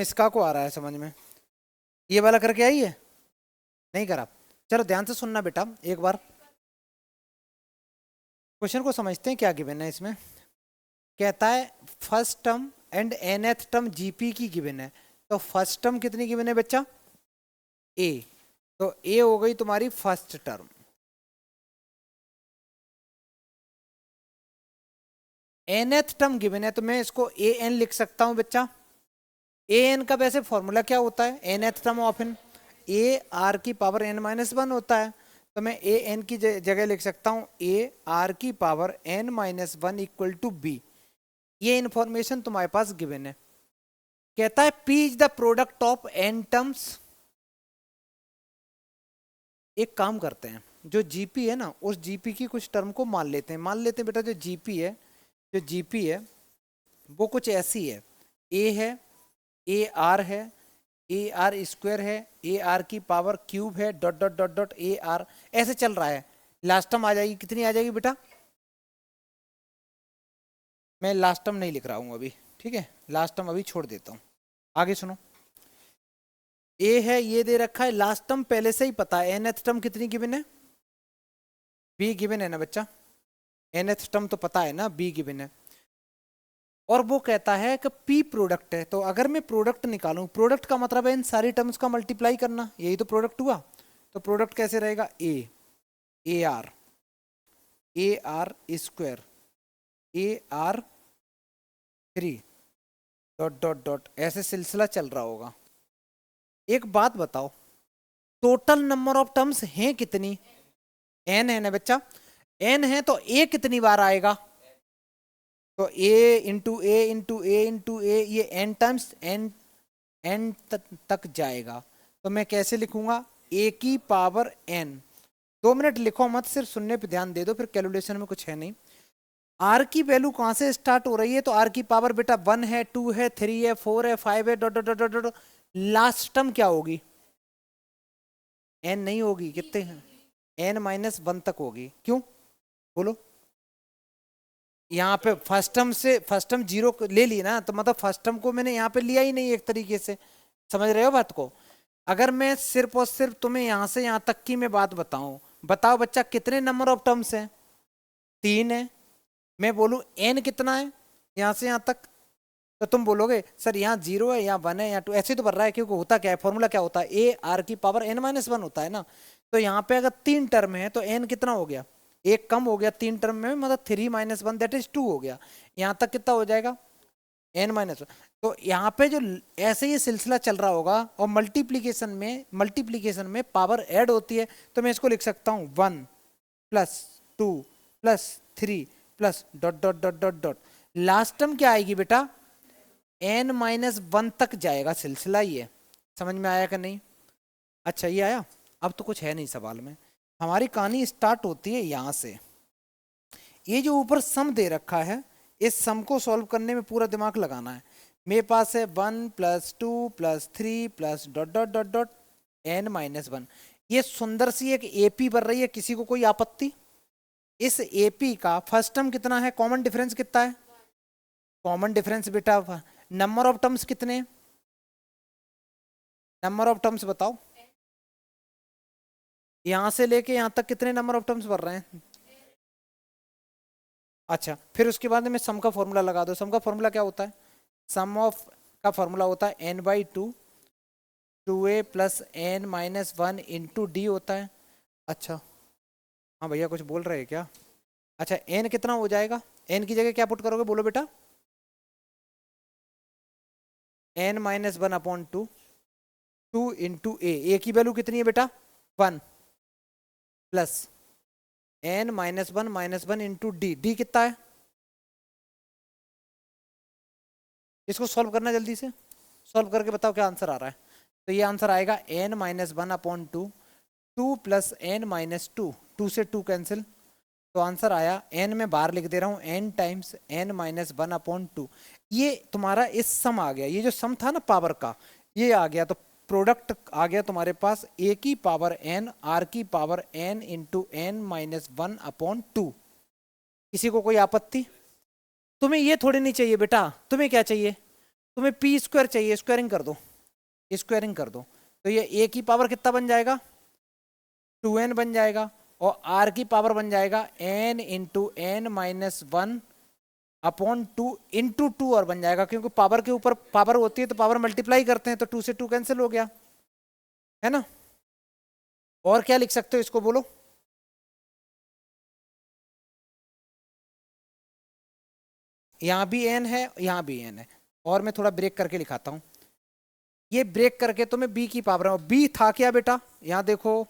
इसका को आ रहा है समझ में, ये वाला करके आई है नहीं करा। चलो ध्यान से सुनना बेटा एक बार, क्वेश्चन को समझते हैं क्या गिवन है इसमें। कहता है first term and nth term GP की गिवन है। तो फर्स्ट टर्म कितनी गिवन है बच्चा, ए। तो ए हो गई तुम्हारी first term. nth term given है तो मैं इसको ए एन लिख सकता हूं बच्चा। ए एन का वैसे फॉर्मूला क्या होता है, nth term of N A R की पावर n माइनस वन होता है। तो मैं ए एन की जगह लिख सकता हूं ए आर की power n minus one equal to B. ये इंफॉर्मेशन तुम्हारे पास गिवन है। कहता है P is the product of n terms. एक काम करते हैं, जो जीपी है ना उस जीपी की कुछ टर्म को मान लेते हैं। मान लेते हैं बेटा जो जीपी है वो कुछ ऐसी है, ए है, ए आर है, ए आर स्क्वायर है, ए आर की पावर क्यूब है, dot dot dot dot A R, ऐसे चल रहा है। लास्ट टर्म आ जाएगी, कितनी आ जाएगी बेटा, मैं लास्ट टर्म नहीं लिख रहा हूं अभी, ठीक है, लास्ट टर्म अभी छोड़ देता हूं। आगे सुनो, ए है ये दे रखा है, लास्ट टर्म पहले से ही पता है, nth टर्म कितनी गिवन है, बी गिवन है ना बच्चा, nth टर्म तो पता है ना, बी गिवन है। और वो कहता है कि पी प्रोडक्ट है, तो अगर मैं प्रोडक्ट निकालूं, प्रोडक्ट का मतलब है इन सारी टर्म्स का मल्टीप्लाई करना, यही तो प्रोडक्ट हुआ। तो प्रोडक्ट कैसे रहेगा, A R square, A R three, dot dot dot, ऐसे सिलसिला चल रहा होगा। एक बात बताओ, टोटल नंबर ऑफ टर्म्स हैं कितनी, एन है ना बच्चा, एन है तो ए कितनी बार आएगा, तो ए इंटू ए इंटू ए इंटू ए, ये एन टाइम्स एन तक जाएगा। तो मैं कैसे लिखूंगा, ए की पावर एन। 2 मिनट लिखो मत, सिर्फ सुनने पे ध्यान दे दो, फिर कैलकुलेशन में कुछ है नहीं। आर की वैल्यू कहां से स्टार्ट हो रही है, तो आर की पावर बेटा 1 है, 2 है, 3 है, 4 है, 5 है, dot dot dot dot. Last term क्या होगी, एन नहीं होगी, कितने हैं, एन माइनस वन तक होगी। क्यों बोलो, यहाँ पे फर्स्ट टर्म जीरो ले ली ना, तो मतलब फर्स्ट टर्म को मैंने यहाँ पे लिया ही नहीं एक तरीके से, समझ रहे हो बात को। अगर मैं सिर्फ और सिर्फ तुम्हें यहाँ से यहाँ तक की मैं बात बताऊं, बताओ बच्चा कितने नंबर ऑफ टर्म्स हैं, 3 है। मैं बोलूं एन कितना है यहाँ से यहाँ तक, तो तुम बोलोगे सर यहाँ 0 है, यहाँ 1 है, यहाँ 2, ऐसे तो भर रहा है, क्योंकि होता क्या है, फॉर्मूला क्या होता है, ए आर की पावर n माइनस वन होता है ना। तो यहाँ पे अगर 3 टर्म है तो n कितना हो गया, एक कम हो गया 3 टर्म में, मतलब 3 माइनस वन दैट इज 2 हो गया। यहाँ तक कितना हो जाएगा, n माइनस वन। तो यहाँ पे जो ऐसे ही सिलसिला चल रहा होगा, और मल्टीप्लीकेशन में पावर ऐड होती है, तो मैं इसको लिख सकता हूँ 1 plus 2 plus 3 plus dot dot dot dot dot. Last term क्या आएगी बेटा, n माइनस वन तक जाएगा सिलसिला, ये समझ में आया कि नहीं। अच्छा ये आया, अब तो कुछ है नहीं सवाल में, हमारी कहानी स्टार्ट होती है यहाँ से। ये जो ऊपर सम दे रखा है, इस सम को सॉल्व करने में पूरा दिमाग लगाना है। मेरे पास है 1 plus 2 plus 3 plus dot dot dot dot n minus one. ये सुंदर सी एक एपी बन रही है, किसी को कोई आपत्ति, इस एपी का फर्स्ट टर्म कितना है, कॉमन डिफरेंस कितना है, कॉमन डिफरेंस बेटा नंबर ऑफ टर्म्स कितने, नंबर ऑफ टर्म्स बताओ, यहां से लेके यहां तक कितने नंबर ऑफ टर्म्स बढ़ रहे हैं। अच्छा फिर उसके बाद में सम का फॉर्मूला लगा दो। सम का फॉर्मूला क्या होता है, सम ऑफ का फॉर्मूला होता है n by two, 2a plus n minus one into D होता है। अच्छा हाँ भैया कुछ बोल रहे हैं क्या, अच्छा n कितना हो जाएगा, n की जगह क्या पुट करोगे बोलो बेटा, n minus one upon two, 2 into A की वैल्यू कितनी है बेटा 1 plus n minus one into D कितना है, इसको सॉल्व करना जल्दी से, सॉल्व करके बताओ क्या आंसर आ रहा है। तो ये आंसर आएगा n minus one upon two, 2 plus n minus two, 2 से 2 कैंसिल, तो आंसर आया n में बाहर लिख दे रहा हूँ n times n minus one upon to. ये तुम्हारा इस सम आ गया, ये जो सम था ना पावर का ये आ गया, तो प्रोडक्ट आ गया तुम्हारे पास a की पावर n r की power n into n minus one upon to. किसी को कोई आपत्ति, तुम्हें ये थोड़ी नहीं चाहिए बेटा, तुम्हें क्या चाहिए, तुम्हें पी स्क्वायर चाहिए, स्क्वायरिंग कर दो, स्क्वायरिंग कर दो, तो ये ए की पावर कितना बन जाएगा, 2n बन जाएगा, और आर की पावर बन जाएगा n into N minus one upon two into two और बन जाएगा, क्योंकि पावर के ऊपर पावर होती है तो पावर मल्टीप्लाई करते हैं, तो 2 से 2 कैंसिल हो गया, है ना। और क्या लिख सकते हो इसको बोलो, यहां भी n है, यहां भी n है, और मैं थोड़ा ब्रेक करके लिखाता हूं, ये ब्रेक करके तो मैं b की पावर, b था क्या बेटा, यहां देखो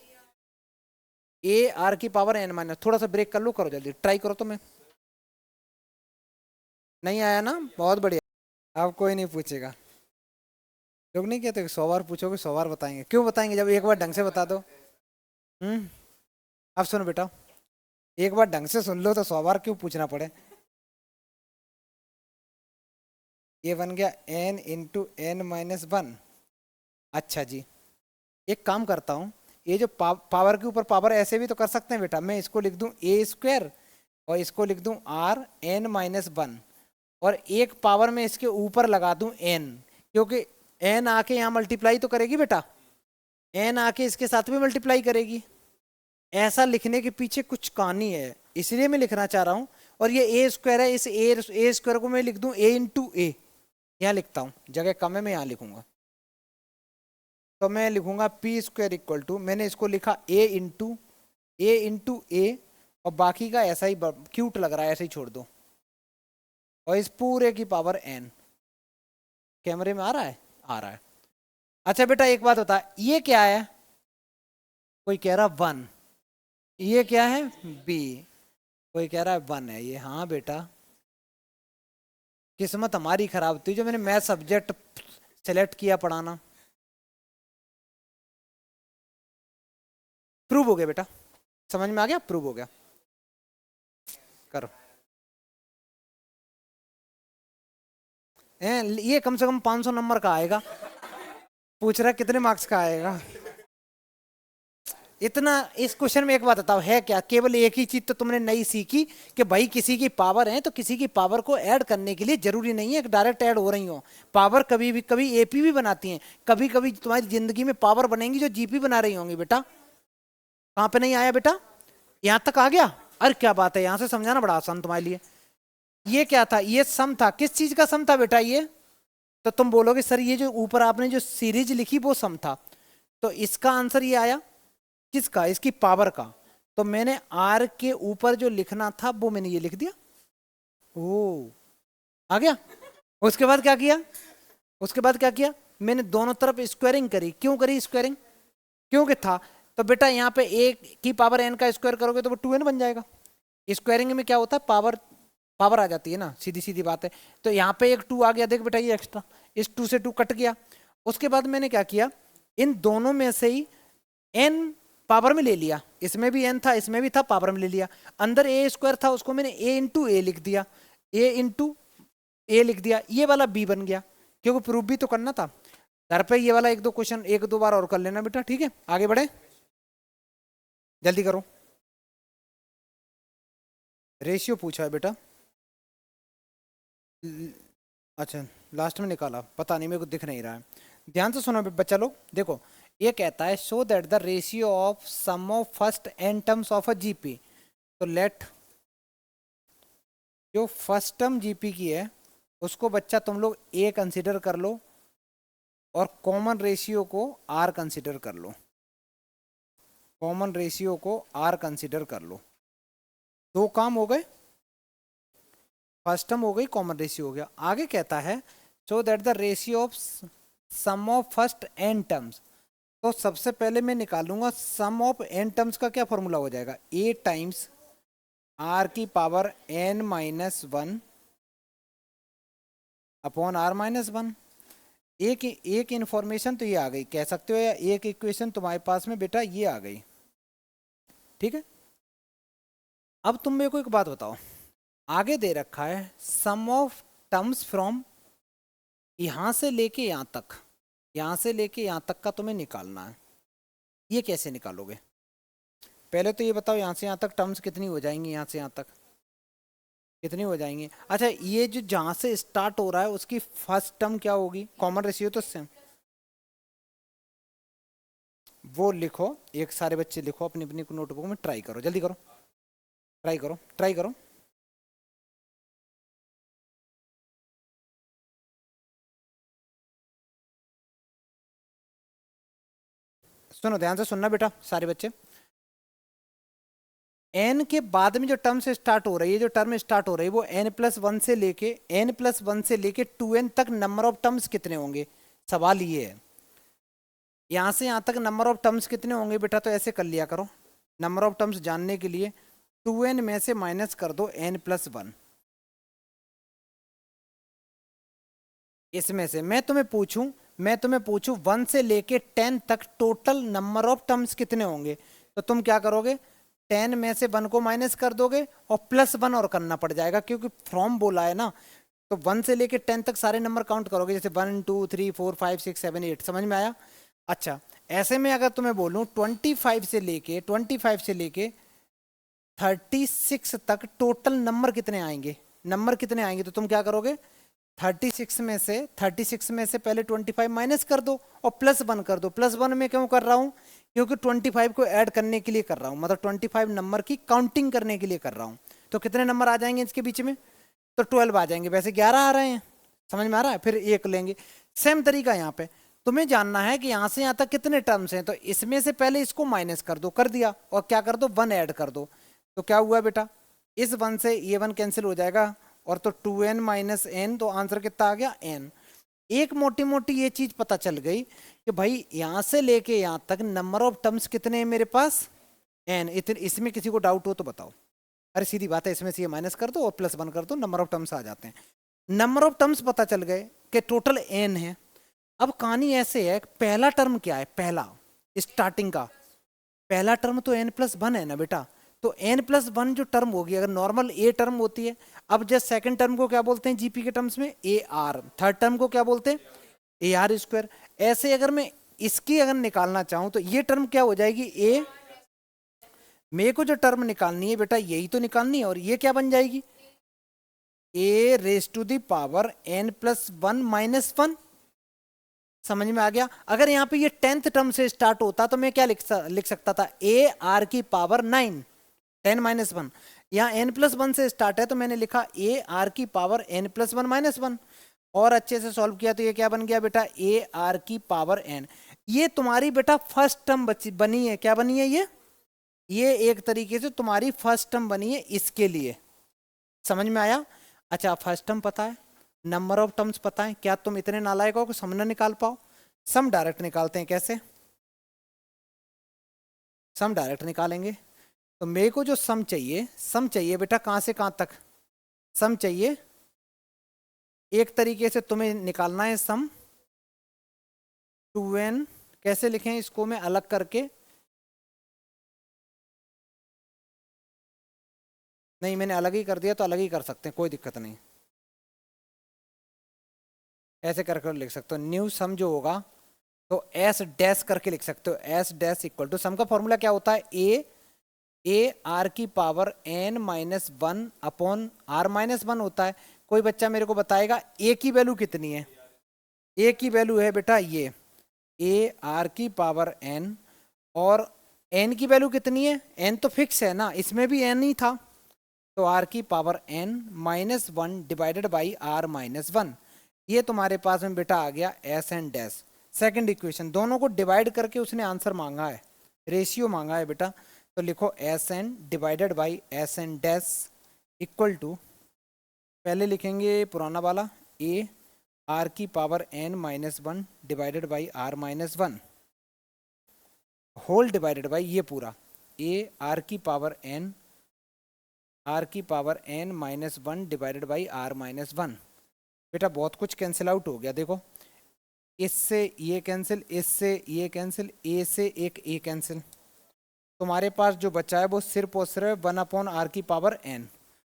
ए आर की पावर n माइनस, थोड़ा सा ब्रेक कर लो, करो जल्दी ट्राई करो, तो मैं नहीं आया ना, बहुत बढ़िया, अब कोई नहीं पूछेगा, लोग नहीं कहते 100 बार पूछोगे 100 बार बताएंगे, क्यों बताएंगे जब एक बार ढंग से बता दो। अब सुनो बेटा, एक बार ढंग से सुन लो तो 100 बार क्यों पूछना पड़े। ये बन गया n into N minus one. अच्छा जी, एक काम करता हूँ, ये जो पावर के ऊपर पावर ऐसे भी तो कर सकते हैं बेटा, मैं इसको लिख दूं ए स्क्वायर और इसको लिख दूं आर एन माइनस वन, और एक पावर में इसके ऊपर लगा दूं एन, क्योंकि एन आके यहाँ मल्टीप्लाई तो करेगी बेटा, एन आके इसके साथ भी मल्टीप्लाई करेगी, ऐसा लिखने के पीछे कुछ कहानी है, इसलिए मैं लिखना चाह रहा हूँ। और ये ए स्क्वायर है, इस ए स्क्वायर को मैं लिख दूं ए इंटू ए, यहाँ लिखता हूँ, जगह कम है मैं यहाँ लिखूंगा, तो मैं लिखूंगा पी स्क्वायर इक्वल टू, मैंने इसको लिखा ए इंटू ए, और बाकी का ऐसा ही क्यूट लग रहा है, ऐसे ही छोड़ दो, और इस पूरे की पावर एन। कैमरे में आ रहा है, आ रहा है। अच्छा बेटा एक बात बता, ये क्या है, कोई कह रहा वन, ये क्या है बी, कोई कह रहा है वन है ये, हाँ बेटा किस्मत हमारी खराब थी जो मैंने मैथ सब्जेक्ट सेलेक्ट किया पढ़ाना। प्रूव हो गया बेटा, समझ में आ गया, प्रूव हो गया, करो। ये कम से कम 500 नंबर का आएगा, पूछ रहा है कितने मार्क्स का आएगा, इतना। इस क्वेश्चन में एक बात बताओ, है क्या, केवल एक ही चीज तो तुमने नई सीखी कि भाई किसी की पावर है तो किसी की पावर को ऐड करने के लिए जरूरी नहीं है कि डायरेक्ट ऐड हो रही हो, पावर कभी भी कभी एपी भी बनाती हैं, कभी कभी तुम्हारी जिंदगी में पावर बनेंगी जो जीपी बना रही होंगी बेटा। कहाँ पे नहीं आया बेटा, यहाँ तक आ गया, अरे क्या बात है, यहाँ से समझाना बड़ा आसान तुम्हारे लिए। ये क्या था, ये सम था, किस चीज का सम था बेटा ये, तो तुम बोलोगे सर ये जो ऊपर आपने जो सीरीज लिखी वो सम था, तो इसका आंसर ये आया, किसका, इसकी पावर का, तो मैंने आर के ऊपर जो लिखना था वो मैंने ये लिख दिया, ओ आ गया। उसके बाद क्या किया, उसके बाद क्या किया, मैंने दोनों तरफ स्क्वायरिंग करी, क्यों करी स्क्वायरिंग, क्योंकि था, तो बेटा यहाँ पे ए की पावर एन का स्क्वायर करोगे तो वो 2n बन जाएगा, स्क्वायरिंग में क्या होता है, पावर पावर आ जाती है ना, सीधी सीधी बात है, तो यहाँ पे एक 2 आ गया, देख बेटा ये एक्स्ट्रा, इस 2 से 2 कट गया। उसके बाद मैंने क्या किया, इन दोनों में से ही n पावर में ले लिया, इसमें भी n था इसमें भी था, पावर में ले लिया, अंदर ए स्क्वायर था उसको मैंने a इंटू ए लिख दिया, a इंटू ए लिख दिया, ये वाला b बन गया, क्योंकि प्रूफ भी तो करना था। घर पे ये वाला एक दो क्वेश्चन एक दो बार और कर लेना बेटा, ठीक है, आगे बढ़े, जल्दी करो। रेशियो पूछा है बेटा, अच्छा लास्ट में निकाला, पता नहीं मेरे को दिख नहीं रहा है, ध्यान से सुनो बच्चा लोग, देखो ये कहता है show that the ratio of sum of first N terms of a GP, तो लेट जो फर्स्ट टर्म जीपी की है उसको बच्चा तुम लोग ए कंसिडर कर लो, और कॉमन रेशियो को आर कंसिडर कर लो, कॉमन रेशियो को आर कंसिडर कर लो, दो काम हो गए, फर्स्ट टर्म हो गई, कॉमन रेशियो हो गया। आगे कहता है so that the ratio of sum of first N terms, तो सबसे पहले मैं निकालूंगा सम ऑफ एन टर्म्स का क्या फॉर्मूला हो जाएगा, ए टाइम्स आर की power N minus one upon R minus one. एक इंफॉर्मेशन तो ये आ गई कह सकते हो, या एक इक्वेशन तुम्हारे पास में बेटा ये आ गई, ठीक है। अब तुम मेरे को एक बात बताओ, आगे दे रखा है सम ऑफ टर्म्स फ्रॉम यहां से लेके यहां तक, यहां से लेके यहां तक का तुम्हें निकालना है, ये कैसे निकालोगे, पहले तो ये बताओ यहाँ से यहाँ तक टर्म्स कितनी हो जाएंगी, यहाँ से यहाँ तक कितनी हो जाएंगी? अच्छा, ये जो जहां से स्टार्ट हो रहा है उसकी फर्स्ट टर्म क्या होगी? कॉमन रेशियो तो सेम, वो लिखो। एक सारे बच्चे लिखो अपनी अपनी नोटबुक में, ट्राई करो, जल्दी करो, ट्राई करो, ट्राई करो। सुनो, ध्यान से सुनना बेटा सारे बच्चे। एन के बाद में जो टर्म से स्टार्ट हो रही है, जो टर्म स्टार्ट हो रही है वो n+1 से लेके 2n तक नंबर ऑफ टर्म्स कितने होंगे? सवाल ये है। यहां से यहां तक नंबर ऑफ टर्म्स कितने होंगे बेटा? तो ऐसे कर लिया करो, नंबर ऑफ टर्म्स जानने के लिए 2n में से माइनस कर दो n+1। इसमें से मैं तुम्हें पूछूं 1 से लेके 10 तक टोटल नंबर ऑफ टर्म्स कितने होंगे? तो तुम क्या करोगे? 10 में से 1 को माइनस कर दोगे और +1 और करना पड़ जाएगा, क्योंकि फ्रॉम बोला है ना। तो 1 से लेके 10 तक सारे नंबर काउंट करोगे, जैसे 1 2 3 4 5 6 7 8। समझ में आया? अच्छा, ऐसे में अगर तुम्हें बोलूं 25 से लेके 36 तक टोटल नंबर कितने आएंगे? नंबर कितने आएंगे? तो तुम क्या करोगे? 36 में से पहले 25 माइनस कर दो और +1 कर दो। +1 में क्यों कर रहा हूं? क्योंकि 25 को ऐड करने के लिए कर रहा हूं, मतलब 25 नंबर की काउंटिंग करने के लिए कर रहा हूं। तो कितने नंबर आ जाएंगे इसके बीच में? तो 12 आ जाएंगे। वैसे 11 आ रहे हैं, समझ में आ रहा है? फिर एक लेंगे। सेम तरीका यहाँ पे तुम्हें जानना है कि यहाँ से यहाँ तक कितने टर्म्स हैं, तो इसमें से पहले इसको माइनस कर दो, कर दिया, और क्या कर दो? 1 ऐड कर दो। तो क्या हुआ बेटा? इस 1 से ये 1 कैंसिल हो जाएगा, और तो 2n - n, तो आंसर कितना आ गया? n। एक मोटी मोटी ये चीज पता चल गई कि भाई यहां से लेके यहां तक नंबर ऑफ टर्म्स कितने हैं मेरे पास? n। इतने, इसमें किसी को डाउट हो तो बताओ। अरे सीधी बात है, इसमें से ये माइनस कर दो और +1 कर दो, नंबर ऑफ टर्म्स आ जाते हैं। नंबर ऑफ टर्म्स पता चल गए कि टोटल n है। अब कहानी ऐसे है, पहला टर्म क्या है? पहला स्टार्टिंग का पहला टर्म तो n+1 है ना बेटा। तो n+1 जो टर्म होगी, अगर नॉर्मल ए टर्म होती है। अब जस्ट सेकंड टर्म को क्या बोलते हैं जीपी के टर्म्स में? A R. थर्ड टर्म को क्या बोलते हैं? AR²। ऐसे अगर मैं इसकी अगर निकालना चाहूं तो ये टर्म क्या हो जाएगी? ए। मेरे को जो टर्म निकालनी है बेटा यही तो निकालनी है, और ये क्या बन जाएगी? a⁻n+1 -1। समझ में आ गया? अगर यहाँ पे ये 10th टर्म से स्टार्ट होता तो मैं क्या लिख सकता था? AR⁹ 10 - 1। यहाँ n+1 से स्टार्ट है तो मैंने लिखा AR⁴n+1 -1। और अच्छे से सॉल्व किया तो ये क्या बन गया बेटा? AR⁴n। ये तुम्हारी बेटा फर्स्ट टर्म बनी है। क्या बनी है ये एक तरीके से तुम्हारी फर्स्ट टर्म बनी है इसके लिए। समझ में आया? अच्छा, फर्स्ट टर्म पता है, नंबर ऑफ टर्म्स पता है, क्या तुम इतने नालायक हो कि सम ना निकाल पाओ? सम डायरेक्ट निकालते हैं। कैसे सम डायरेक्ट निकालेंगे? तो मेरे को जो सम चाहिए बेटा कहां से कहां तक सम चाहिए? एक तरीके से तुम्हें निकालना है सम 2n। कैसे लिखें इसको मैं अलग करके? नहीं, मैंने अलग ही कर दिया तो अलग ही कर सकते हैं, कोई दिक्कत नहीं। ऐसे कर लिख सकते हो। न्यू सम जो होगा तो एस डैश करके लिख सकते हो। एस डैश इक्वल टू, सम का फॉर्मूला क्या होता है? AR⁴ होता है। कोई बच्चा मेरे को बताएगा ए की वैल्यू कितनी है? ए की वैल्यू है बेटा ये AR⁴n, और एन की वैल्यू कितनी है? एन तो फिक्स है ना, इसमें भी एन ही था। तो R⁴n -1 डिवाइडेड बाई R-1। ये तुम्हारे पास में बेटा आ गया S N dash. Second equation, दोनों को डिवाइड करके उसने आंसर मांगा है, रेशियो मांगा है बेटा। तो लिखो S N divided by S N dash equal to, पहले लिखेंगे पुराना वाला AR⁴n -1 divided by R-1 whole divided by ये पूरा AR⁴n -1 डिवाइडेड बाई R-1। बेटा बहुत कुछ कैंसिल आउट हो गया, देखो इससे ये कैंसिल, इससे ये कैंसिल, ए से एक ए कैंसिल। तुम्हारे पास जो बचा है वो सिर्फ और सिर्फ 1/R⁴n।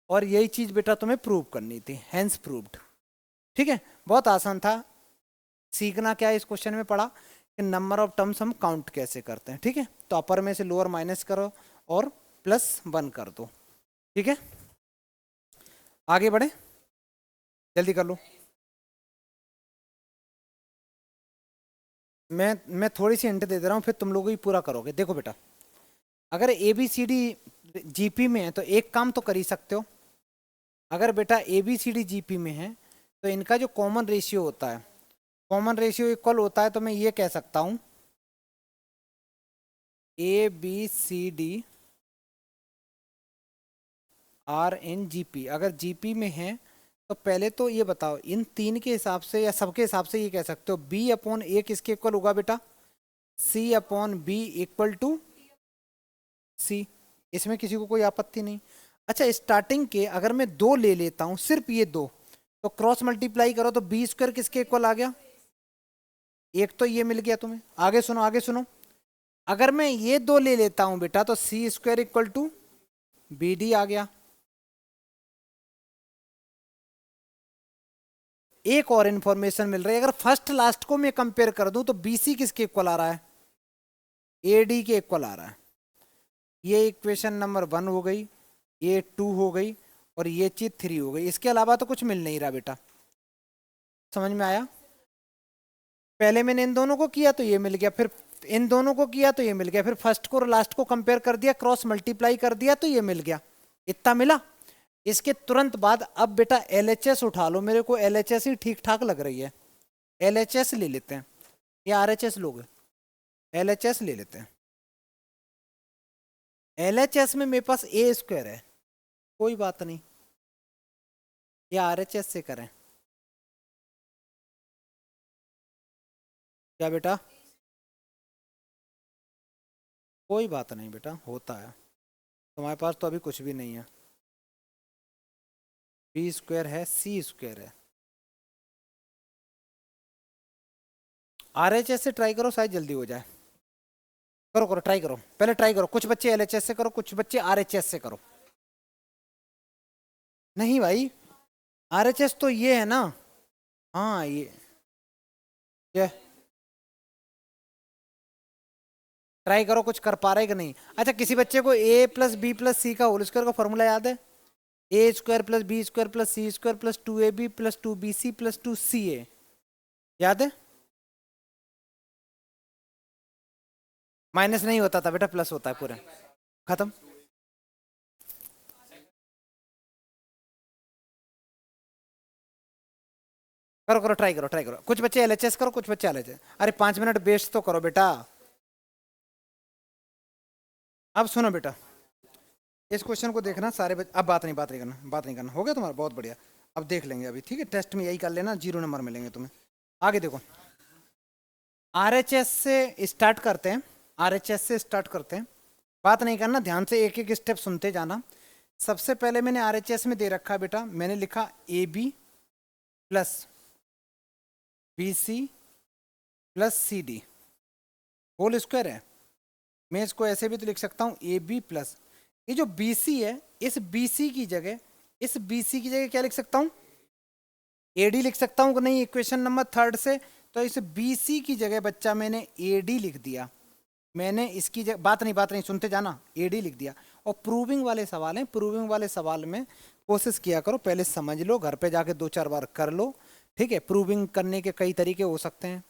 और यही चीज बेटा तुम्हें प्रूव करनी थी, हेंस प्रूव्ड। ठीक है, बहुत आसान था। सीखना क्या है इस क्वेश्चन में पढ़ा कि नंबर ऑफ टर्म्स हम काउंट कैसे करते हैं। ठीक है, तो अपर में से लोअर माइनस करो और +1 कर दो। ठीक है, आगे बढ़े, जल्दी कर लो। मैं थोड़ी सी हिंट दे दे रहा हूँ, फिर तुम लोग ही पूरा करोगे। देखो बेटा, अगर A B C D GP में है तो एक काम तो कर ही सकते हो। अगर बेटा A B C D GP में है तो इनका जो कॉमन रेशियो होता है, कॉमन रेशियो इक्वल होता है, तो मैं ये कह सकता हूँ A B C D are in GP. अगर जीपी में है तो पहले तो ये बताओ, इन तीन के हिसाब से या सबके हिसाब से ये कह सकते हो बी अपॉन ए किसके इक्वल होगा बेटा? सी अपॉन बी इक्वल टू सी। इसमें किसी को कोई आपत्ति नहीं। अच्छा, स्टार्टिंग के अगर मैं दो ले लेता हूं, सिर्फ ये दो, तो क्रॉस मल्टीप्लाई करो तो बी स्क्वायर किसके इक्वल आ गया? एक तो ये मिल गया तुम्हें। आगे सुनो, आगे सुनो। अगर मैं ये दो ले लेता हूं बेटा तो C square equal to B D आ गया। एक और इंफॉर्मेशन मिल रही है, अगर फर्स्ट लास्ट को मैं कंपेयर कर दूं तो बीसी किसके इक्वल आ रहा है? एडी के इक्वल आ रहा है। ये इक्वेशन नंबर 1 हो गई, ये 2 हो गई, और ये चीज 3 हो गई। इसके अलावा तो कुछ मिल नहीं रहा बेटा। समझ में आया? पहले मैंने इन दोनों को किया तो ये मिल गया, फिर इन दोनों को किया तो ये मिल गया, फिर फर्स्ट को और लास्ट को कंपेयर कर दिया, क्रॉस मल्टीप्लाई कर दिया तो ये मिल गया। इतना मिला। इसके तुरंत बाद अब बेटा एलएचएस उठा लो, मेरे को एलएचएस ही ठीक ठाक लग रही है। एलएचएस ले लेते हैं या आरएचएस लोगे? एलएचएस ले लेते हैं। एलएचएस में मेरे पास ए स्क्वायर है, कोई बात नहीं, या आरएचएस से करें? क्या बेटा? कोई बात नहीं बेटा, होता है। तुम्हारे पास तो अभी कुछ भी नहीं है। बी स्क्वायर है, सी स्क्वायर है। आरएचएस से ट्राई करो, शायद जल्दी हो जाए। करो करो, ट्राई करो, पहले ट्राई करो। कुछ बच्चे एलएचएस से करो, कुछ बच्चे आरएचएस से करो। नहीं भाई, आरएचएस तो ये है ना। हाँ ये ट्राई करो, कुछ कर पा रहे कि नहीं। अच्छा, किसी बच्चे को A plus B plus C का होल स्क्वायर का फॉर्मूला याद है? A square plus B square plus C square plus 2ab plus 2bc plus 2ca, याद है? माइनस नहीं होता था बेटा, प्लस होता है पूरे। खत्म। करो करो, ट्राई करो, ट्राई करो। कुछ बच्चे एलएचएस करो, कुछ बच्चे एलएचएस। अरे 5 मिनट वेस्ट तो करो बेटा। अब सुनो बेटा, इस क्वेश्चन को देखना सारे अब बात नहीं, बात नहीं करना, बात नहीं करना। हो गया तुम्हारा? बहुत बढ़िया। अब देख लेंगे अभी, ठीक है? टेस्ट में यही कर लेना, 0 नंबर मिलेंगे तुम्हें। आगे देखो, आरएचएस से स्टार्ट करते हैं। आरएचएस से स्टार्ट करते हैं, बात नहीं करना, ध्यान से एक एक स्टेप सुनते जाना। सबसे पहले मैंने आरएचएस में दे रखा है बेटा, मैंने लिखा A B plus B C plus C D whole square है। मैं इसको ऐसे भी तो लिख सकता हूँ ए बी प्लस, ये जो बी सी है, इस बी सी की जगह, इस बी सी की जगह क्या लिख सकता हूँ? ए डी लिख सकता हूँ कि नहीं? इक्वेशन नंबर 3 से। तो इस बी सी की जगह बच्चा मैंने ए डी लिख दिया। मैंने इसकी जगह, बात नहीं, बात नहीं, सुनते जाना, ए डी लिख दिया। और प्रूविंग वाले सवाल हैं, प्रूविंग वाले सवाल में कोशिश किया करो, पहले समझ लो, घर पे जाके 2-4 बार कर लो, ठीक है? प्रूविंग करने के कई तरीके हो सकते हैं,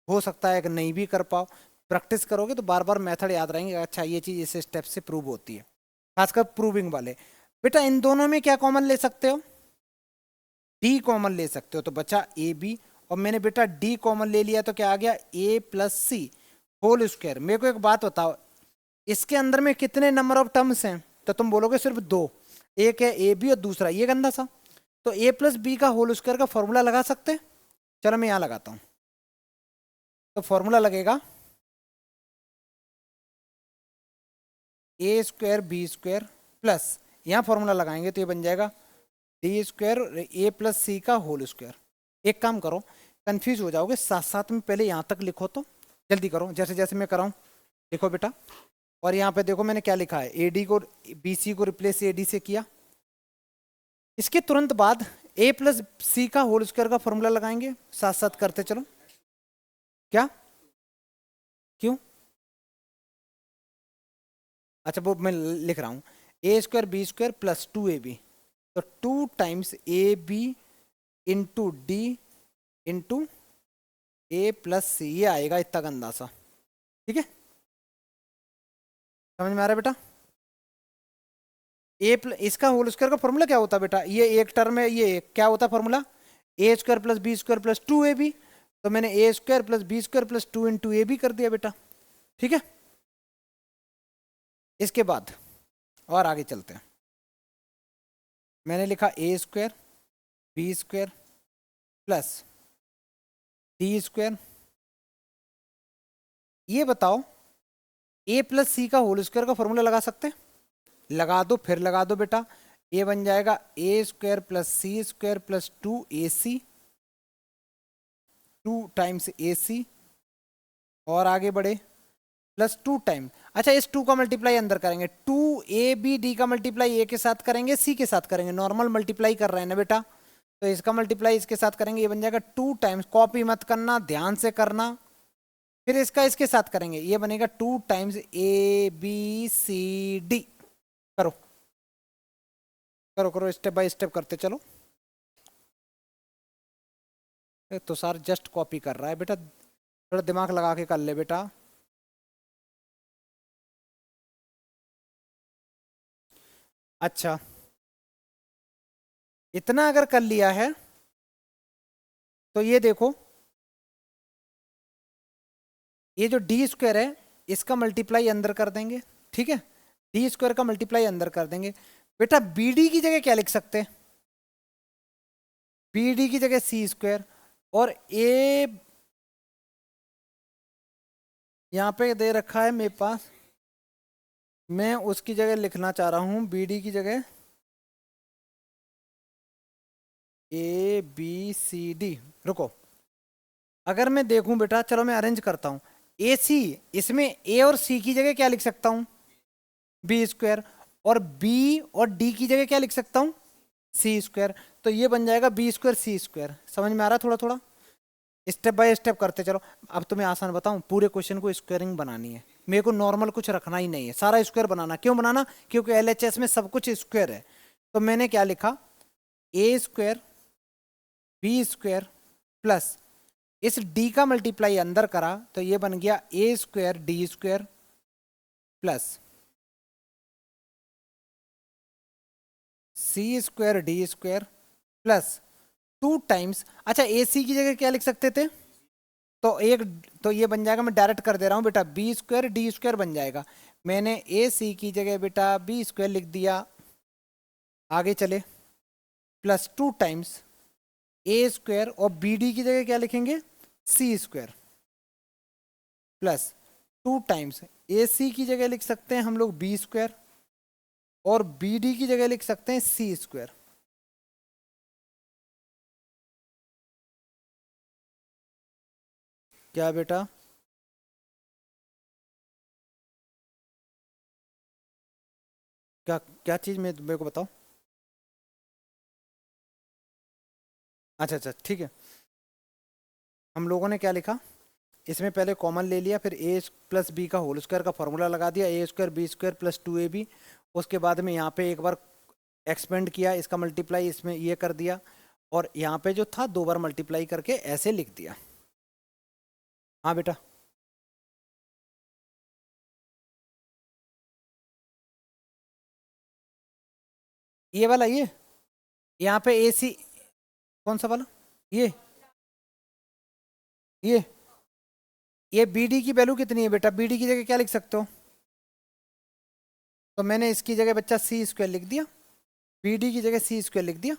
हो सकता है कि नहीं भी कर पाओ। प्रैक्टिस करोगे तो बार बार मेथड याद रहेंगे, अच्छा ये चीज़ इस स्टेप से प्रूव होती है, खासकर प्रूविंग वाले। बेटा इन दोनों में क्या कॉमन ले सकते हो? डी कॉमन ले सकते हो, तो बचा ए बी, और मैंने बेटा डी कॉमन ले लिया तो क्या आ गया? ए प्लस सी होल स्क्वायर। मेरे को एक बात बताओ, इसके अंदर में कितने नंबर ऑफ टर्म्स हैं? तो तुम बोलोगे सिर्फ 2, एक है ए बी और दूसरा ये गंदा सा। तो ए प्लस बी का होल स्क्वायर का फॉर्मूला लगा सकते हैं? चलो मैं यहाँ लगाता हूँ। तो फॉर्मूला लगेगा ए स्क्वायर बी स्क्वायर प्लस, यहाँ फॉर्मूला लगाएंगे तो ये बन जाएगा डी स्क्वायर ए प्लस सी का होल स्क्वायर। एक काम करो, कंफ्यूज हो जाओगे, साथ साथ में पहले यहाँ तक लिखो, तो जल्दी करो, जैसे जैसे मैं कराऊँ। लिखो बेटा, और यहाँ पे देखो मैंने क्या लिखा है, ए डी को बी सी को रिप्लेस ए डी से किया। इसके तुरंत बाद ए प्लस सी का होल स्क्वायर का फॉर्मूला लगाएंगे, साथ साथ करते चलो। क्या? क्यों? अच्छा वो मैं लिख रहा हूँ, A square B square plus 2ab, तो 2 times A B into D into A plus C, ये आएगा इतना गंदा सा। ठीक है, समझ में आ रहा है बेटा? इसका होल स्क्वायर का फॉर्मूला क्या होता है बेटा? ये एक टर्म है, ये क्या होता है formula? A square plus B square plus 2ab। तो मैंने A square plus B square plus 2 into A B कर दिया बेटा। ठीक है, इसके बाद और आगे चलते हैं। मैंने लिखा A square B square plus D square. ये बताओ, ए प्लस सी का होल स्क्वायर का फॉर्मूला लगा सकते हैं? लगा दो, फिर लगा दो बेटा। ये बन जाएगा A square plus C square plus 2ac, 2 times ac, और आगे बढ़े प्लस 2 टाइम। अच्छा, इस 2 का मल्टीप्लाई अंदर करेंगे, 2ab का मल्टीप्लाई ए के साथ करेंगे, सी के साथ करेंगे, नॉर्मल मल्टीप्लाई कर रहे हैं ना बेटा, तो इसका मल्टीप्लाई इसके साथ करेंगे, ये बन जाएगा 2 टाइम्स, कॉपी मत करना, ध्यान से करना। फिर इसका इसके साथ करेंगे, ये बनेगा 2 times A B C D. करो करो करो, स्टेप बाय स्टेप करते चलो। तो सर जस्ट कॉपी कर रहा है बेटा, थोड़ा दिमाग लगा के कर ले बेटा। अच्छा, इतना अगर कर लिया है तो ये देखो, ये जो डी स्क्वायर है इसका मल्टीप्लाई अंदर कर देंगे। ठीक है, डी स्क्वायर का मल्टीप्लाई अंदर कर देंगे। बेटा बी डी की जगह क्या लिख सकते हैं? बी डी की जगह सी स्क्वायर, और ए यहाँ पे दे रखा है मेरे पास, मैं उसकी जगह लिखना चाह रहा हूं, बी डी की जगह ए बी सी डी। रुको, अगर मैं देखूं बेटा, चलो मैं अरेंज करता हूं। ए सी, इसमें ए और सी की जगह क्या लिख सकता हूं? B square. और बी और डी की जगह क्या लिख सकता हूं? C square. तो ये बन जाएगा बी स्क्वायर सी स्क्वायर। समझ में आ रहा है? थोड़ा थोड़ा स्टेप बाय स्टेप करते चलो। अब तुम्हें आसान बताऊं, पूरे क्वेश्चन को स्क्वायरिंग बनानी है, मेरे को नॉर्मल कुछ रखना ही नहीं है, सारा स्क्वायर बनाना। क्यों बनाना? क्योंकि एलएचएस में सब कुछ स्क्वायर है। तो मैंने क्या लिखा, A square B square plus इस डी का मल्टीप्लाई अंदर करा, तो ये बन गया A square D square plus C square D square plus 2 times. अच्छा, ए सी की जगह क्या लिख सकते थे? तो एक, तो ये बन जाएगा, मैं डायरेक्ट कर दे रहा हूं बेटा, बी स्क्वायर डी स्क्वायर बन जाएगा। मैंने ए सी की जगह बेटा बी स्क्वायर लिख दिया। आगे चले, प्लस 2 टाइम्स ए स्क्वायर, और बी डी की जगह क्या लिखेंगे? सी स्क्वायर प्लस 2 टाइम्स ए सी की जगह लिख सकते हैं हम लोग बी स्क्वायर, और बी डी की जगह लिख सकते हैं सी स्क्वायर। क्या बेटा? क्या क्या चीज में मेरे को बताओ। अच्छा अच्छा, ठीक है। हम लोगों ने क्या लिखा, इसमें पहले कॉमन ले लिया, फिर ए प्लस बी का होल स्क्वायर का फॉर्मूला लगा दिया, A square B square plus 2ab। उसके बाद में यहाँ पे एक बार एक्सपेंड किया, इसका मल्टीप्लाई इसमें ये कर दिया, और यहाँ पे जो था 2 बार मल्टीप्लाई करके ऐसे लिख दिया। हाँ बेटा, ये वाला, ये यहाँ पे ए सी, कौन सा वाला? ये ये ये बी डी की वैल्यू कितनी है बेटा? बी डी की जगह क्या लिख सकते हो? तो मैंने इसकी जगह बच्चा सी स्क्वायर लिख दिया, बी डी की जगह सी स्क्वायर लिख दिया।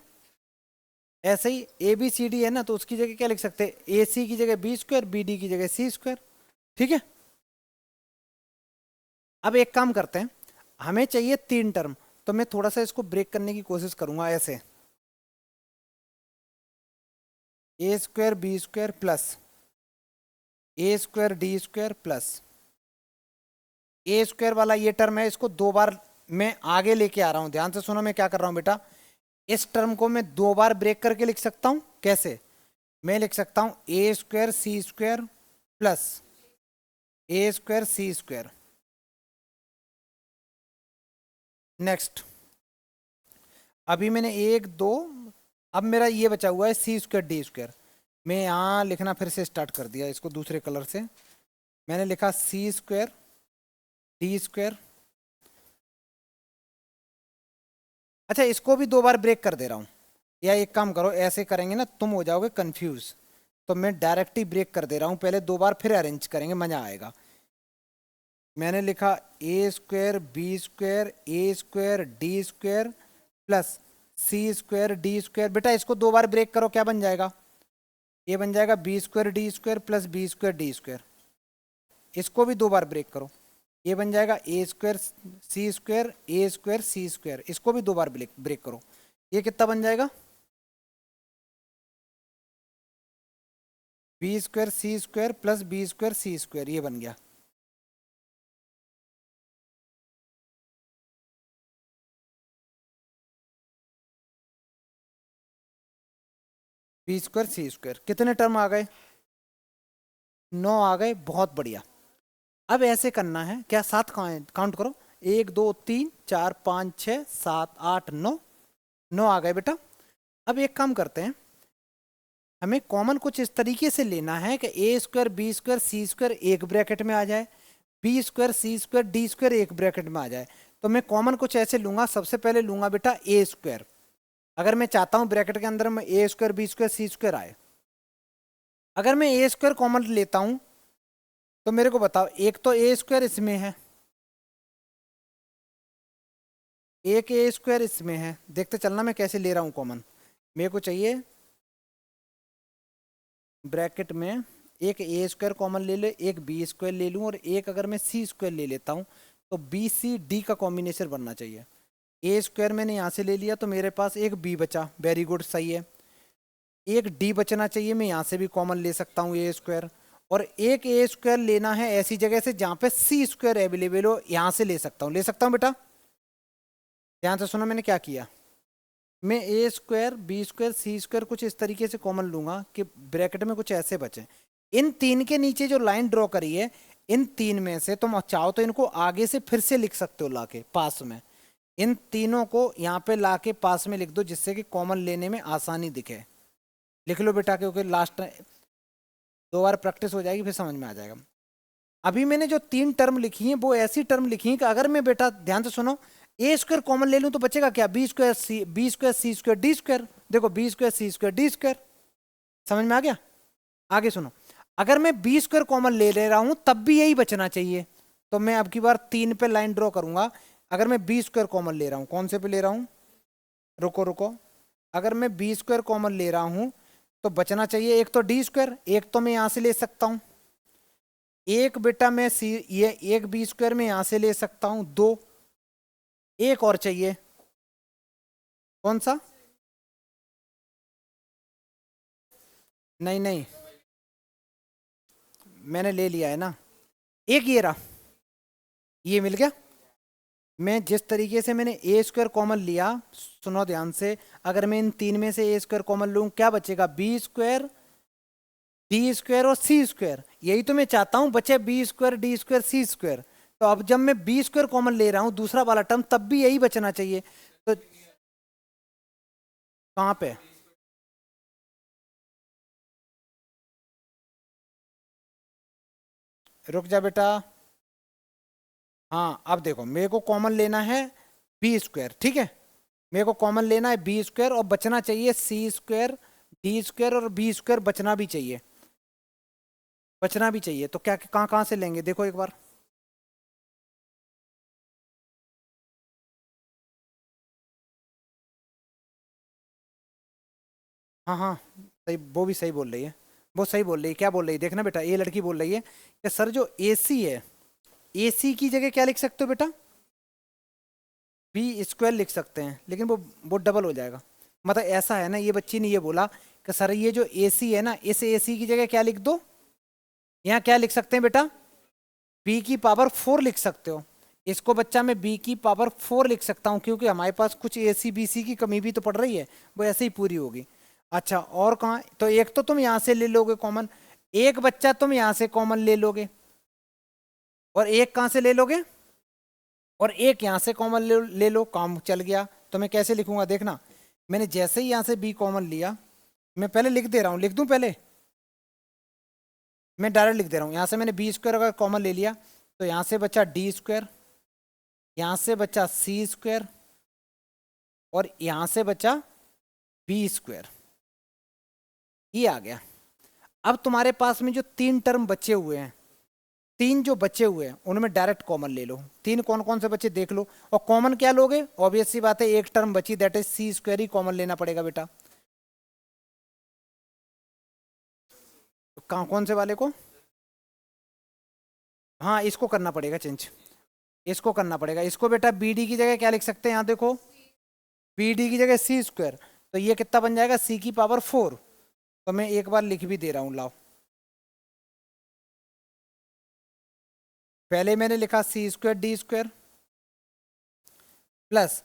ऐसे ही ए बी सी डी है ना, तो उसकी जगह क्या लिख सकते हैं? ए सी की जगह बी स्क्वायर, बी डी की जगह सी स्क्वायर। ठीक है, अब एक काम करते हैं, हमें चाहिए 3 टर्म, तो मैं थोड़ा सा इसको ब्रेक करने की कोशिश करूंगा ऐसे, ए स्क्वायर बी स्क्वायर प्लस ए स्क्वायर डी स्क्वायर प्लस ए स्क्वायर वाला ये टर्म है, इसको 2 बार मैं आगे लेके आ रहा हूं। ध्यान से सुनो, मैं क्या कर रहा हूं बेटा, इस टर्म को मैं 2 बार ब्रेक करके लिख सकता हूं। कैसे? मैं लिख सकता हूं ए स्क्वायर सी स्क्वायर प्लस ए स्क्वायर सी स्क्वायर। नेक्स्ट, अभी मैंने एक दो, अब मेरा ये बचा हुआ है सी स्क्वायर डी स्क्वायर। मैं यहाँ लिखना फिर से स्टार्ट कर दिया इसको दूसरे कलर से। मैंने लिखा सी स्क्वायर डी स्क्वायर। अच्छा, इसको भी 2 बार ब्रेक कर दे रहा हूँ, या एक काम करो, ऐसे करेंगे ना तुम हो जाओगे कंफ्यूज, तो मैं डायरेक्ट ही ब्रेक कर दे रहा हूँ, पहले 2 बार फिर अरेंज करेंगे, मजा आएगा। मैंने लिखा A square B square A square D square plus C square D square. बेटा इसको 2 बार ब्रेक करो, क्या बन जाएगा? ये बन जाएगा B square D square plus B square D square. इसको भी 2 बार ब्रेक करो, ये बन जाएगा ए स्क्वायर सी स्क्वायर। इसको भी 2 बार ब्रेक करो, ये कितना बन जाएगा? B square C square plus B square C square, ये बन गया। बी स्क्वायर सी स्क्वायर, कितने टर्म आ गए? 9 आ गए, बहुत बढ़िया। अब ऐसे करना है, क्या 7 काउंट करो, 1 2 3 4 5 6 7 8 9, 9 आ गए बेटा। अब एक काम करते हैं, हमें कॉमन कुछ इस तरीके से लेना है कि ए square B square C square एक ब्रैकेट में आ जाए, B square C square D square एक ब्रैकेट में आ जाए। तो मैं कॉमन कुछ ऐसे लूंगा, सबसे पहले लूंगा बेटा ए स्क्वायर। अगर मैं चाहता हूं ब्रैकेट के अंदर में ए square B square C square आए, अगर मैं ए स्क्वायर कॉमन लेता हूं तो मेरे को बताओ, एक तो ए स्क्वायर इसमें है, एक ए स्क्वायर इसमें है, देखते चलना मैं कैसे ले रहा हूं कॉमन। मेरे को चाहिए ब्रैकेट में एक ए स्क्वायर कॉमन ले ले, एक बी स्क्वायर ले लूं, और एक अगर मैं सी स्क्वायर ले लेता हूं तो बी सी डी का कॉम्बिनेशन बनना चाहिए। ए स्क्वायर मैंने यहाँ से ले लिया तो मेरे पास एक बी बचा, वेरी गुड, सही है। एक डी बचना चाहिए, मैं यहाँ से भी कॉमन ले सकता हूँ ए स्क्वायर, और एक ए स्क्वायर लेना है ऐसी जगह से जहाँ पे सी स्क्वायर अवेलेबल हो, यहाँ से ले सकता हूँ, ले सकता हूँ बेटा। ध्यान से सुनो मैंने क्या किया, मैं ए square B square C square कुछ इस तरीके से कॉमन लूंगा कि ब्रैकेट में कुछ ऐसे बचे। इन तीन के नीचे जो लाइन ड्रॉ करी है, इन तीन में से तुम चाहो तो इनको आगे से फिर से लिख सकते हो लाके पास में, इन तीनों को यहाँ पे लाके पास में लिख दो, जिससे कि कॉमन लेने में आसानी दिखे। लिख लो बेटा, क्योंकि लास्ट 2 बार प्रैक्टिस हो जाएगी, फिर समझ में आ जाएगा। अभी मैंने जो 3 टर्म लिखी हैं वो ऐसी टर्म लिखी हैं कि अगर मैं बेटा ध्यान से सुनो ए स्क्वायर कॉमन ले लूं तो बचेगा क्या? B square C square D square. देखो B square C square D square, समझ में आ गया? आगे सुनो, अगर मैं बी स्क्वायर कॉमन ले रहा हूं तब भी यही बचना चाहिए, तो मैं अब की बार 3 पे लाइन ड्रॉ करूंगा। अगर मैं बी स्क्वायर कॉमन ले रहा हूं, कौन से पे ले रहा हूं, रुको रुको, अगर मैं बी स्क्वायर कॉमन ले रहा हूं तो बचना चाहिए एक तो डी स्क्वायर, एक तो मैं यहां से ले सकता हूं, एक बेटा मैं सी ये एक बी स्क्वायर में यहां से ले सकता हूं, 2, एक और चाहिए, कौन सा? नहीं नहीं, मैंने ले लिया है ना, एक ये रहा, ये मिल गया। मैं जिस तरीके से मैंने ए स्क्वायर कॉमन लिया, सुनो ध्यान से, अगर मैं इन 3 में से ए स्क्वायर कॉमन लूं क्या बचेगा? बी स्क्वायर डी स्क्वायर और सी स्क्वायर, यही तो मैं चाहता हूं बचे, B square D square C square. तो अब जब मैं बी स्क्वायर कॉमन ले रहा हूं दूसरा वाला टर्म, तब भी यही बचना चाहिए। तो कहां पे? रुक जा बेटा, हाँ अब देखो, मेरे को कॉमन लेना है बी स्क्वायर, ठीक है, मेरे को कॉमन लेना है बी स्क्वायर, और बचना चाहिए सी स्क्वायर डी स्क्वायर, और बी स्क्वायर बचना भी चाहिए, बचना भी चाहिए। तो क्या कहाँ कहाँ से लेंगे देखो एक बार, हाँ हाँ सही, वो भी सही बोल रही है, वो सही बोल रही है। क्या बोल रही है देखना बेटा, ये लड़की बोल रही है कि सर जो ए सी है, ए सी की जगह क्या लिख सकते हो बेटा? बी स्क्वायर लिख सकते हैं, लेकिन वो डबल हो जाएगा। मतलब ऐसा है ना, ये बच्ची ने ये बोला कि सर ये जो ए सी है ना, इस ए सी की जगह क्या लिख दो, यहाँ क्या लिख सकते हैं बेटा? बी की पावर 4 लिख सकते हो। इसको बच्चा मैं बी की पावर 4 लिख सकता हूँ, क्योंकि हमारे पास कुछ ए सी बी सी की कमी भी तो पड़ रही है, वो ऐसे ही पूरी होगी। अच्छा और कहाँ, तो एक तो तुम यहाँ से ले लोगे कॉमन, एक बच्चा तुम यहाँ से कॉमन ले लोगे, और एक कहाँ से ले लोगे, और एक यहाँ से कॉमन ले लो, काम चल गया। तो मैं कैसे लिखूंगा देखना, मैंने जैसे ही यहाँ से b कॉमन लिया, मैं पहले लिख दे रहा हूँ, लिख दूं पहले, मैं डायरेक्ट लिख दे रहा हूँ। यहाँ से मैंने बी स्क्वायर अगर कॉमन ले लिया तो यहाँ से बचा डी स्क्वायर, यहाँ से बचा सी स्क्वायर और यहाँ से बचा बी स्क्वायर, ये आ गया। अब तुम्हारे पास में जो तीन टर्म बचे हुए हैं, तीन जो बचे हुए हैं उनमें डायरेक्ट कॉमन ले लो। तीन कौन कौन से बचे देख लो, और कॉमन क्या लोगे, ऑब्वियस सी बात है एक टर्म बची, दैट इज सी स्क्वायर ही कॉमन लेना पड़ेगा बेटा। तो कौन से वाले को, हाँ इसको करना पड़ेगा चेंज, इसको करना पड़ेगा। इसको बेटा बी डी की जगह क्या लिख सकते हैं, यहाँ देखो बी डी की जगह सी स्क्वायर, तो ये कितना बन जाएगा सी की पावर 4। तो मैं एक बार लिख भी दे रहा हूं, लाओ पहले मैंने लिखा सी स्क्वायर डी स्क्वायर प्लस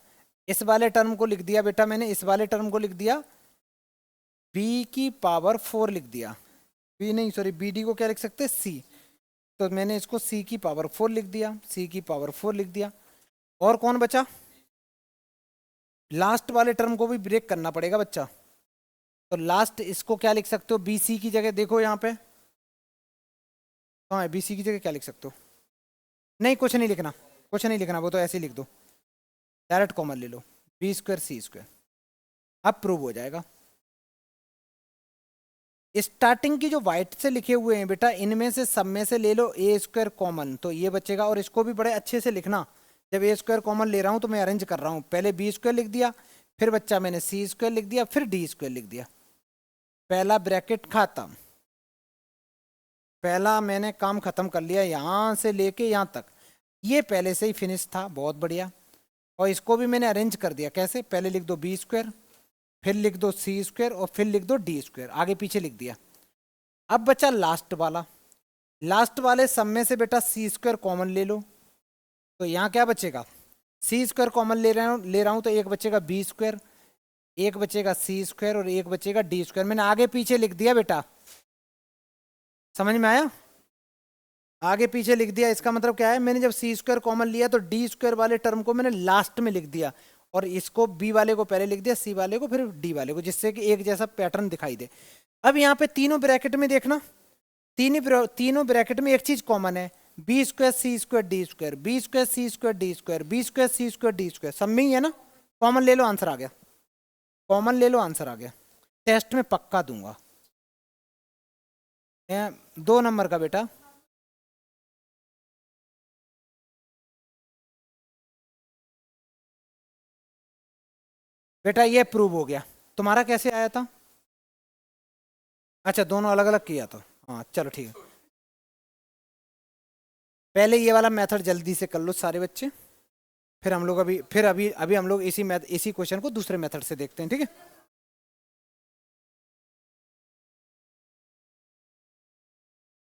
इस वाले टर्म को लिख दिया बेटा मैंने, इस वाले टर्म को लिख दिया बी की पावर 4 लिख दिया, बी नहीं सॉरी बी डी को क्या लिख सकते सी, तो मैंने इसको सी की पावर 4 लिख दिया, सी की पावर 4 लिख दिया। और कौन बचा, लास्ट वाले टर्म को भी ब्रेक करना पड़ेगा बच्चा, तो लास्ट इसको क्या लिख सकते हो बी सी की जगह, देखो यहाँ पे हाँ बी सी की जगह क्या लिख सकते हो, नहीं कुछ नहीं लिखना, कुछ नहीं लिखना, वो तो ऐसे ही लिख दो, डायरेक्ट कॉमन ले लो बी स्क्वायर सी स्क्वायर, अब प्रूव हो जाएगा। स्टार्टिंग की जो व्हाइट से लिखे हुए हैं बेटा, इनमें से सब में से ले लो ए स्क्वायर कॉमन, तो ये बचेगा। और इसको भी बड़े अच्छे से लिखना, जब ए स्क्वायर कॉमन ले रहा हूं तो मैं अरेंज कर रहा हूं, पहले बी स्क्वायर लिख दिया, फिर बच्चा मैंने सी स्क्वायर लिख दिया, फिर डी स्क्वायर लिख दिया, पहला ब्रैकेट खत्म, पहला मैंने काम खत्म कर लिया यहां से लेके यहां तक, ये पहले से ही फिनिश था, बहुत बढ़िया। और इसको भी मैंने अरेंज कर दिया, कैसे, पहले लिख दो बी स्क्वायर, फिर लिख दो सी स्क्वायर और फिर लिख दो डी स्क्वायर, आगे पीछे लिख दिया। अब बचा लास्ट वाला, लास्ट वाले सब में से बेटा सी स्क्वायर कॉमन ले लो, तो यहाँ क्या बचेगा, सी स्क्वायर कॉमन ले रहा हूँ तो एक बचेगा बी स्क्वायर, एक बचेगा सी स्क्वायर और एक बचेगा डी स्क्वायर, मैंने आगे पीछे लिख दिया बेटा, समझ में आया, आगे पीछे लिख दिया। इसका मतलब क्या है, मैंने जब सी स्क्वायर कॉमन लिया तो डी स्क्वायर वाले टर्म को मैंने लास्ट में लिख दिया, और इसको बी वाले को पहले लिख दिया, सी वाले को फिर डी वाले को, जिससे कि एक जैसा पैटर्न दिखाई दे। अब यहाँ पे तीनों ब्रैकेट में देखना, तीनों ब्रैकेट में एक चीज कॉमन है, B square C square D square, B square C square D square, B square C square D square, सब में ही है ना, कॉमन ले लो आंसर आ गया, कॉमन ले लो आंसर आ गया, टेस्ट में पक्का दूंगा 2 नंबर का बेटा। बेटा ये प्रूव हो गया, तुम्हारा कैसे आया था, अच्छा दोनों अलग अलग किया था, हाँ चलो ठीक है। पहले ये वाला मेथड जल्दी से कर लो सारे बच्चे, फिर हम लोग अभी हम लोग इसी क्वेश्चन को दूसरे मेथड से देखते हैं, ठीक है।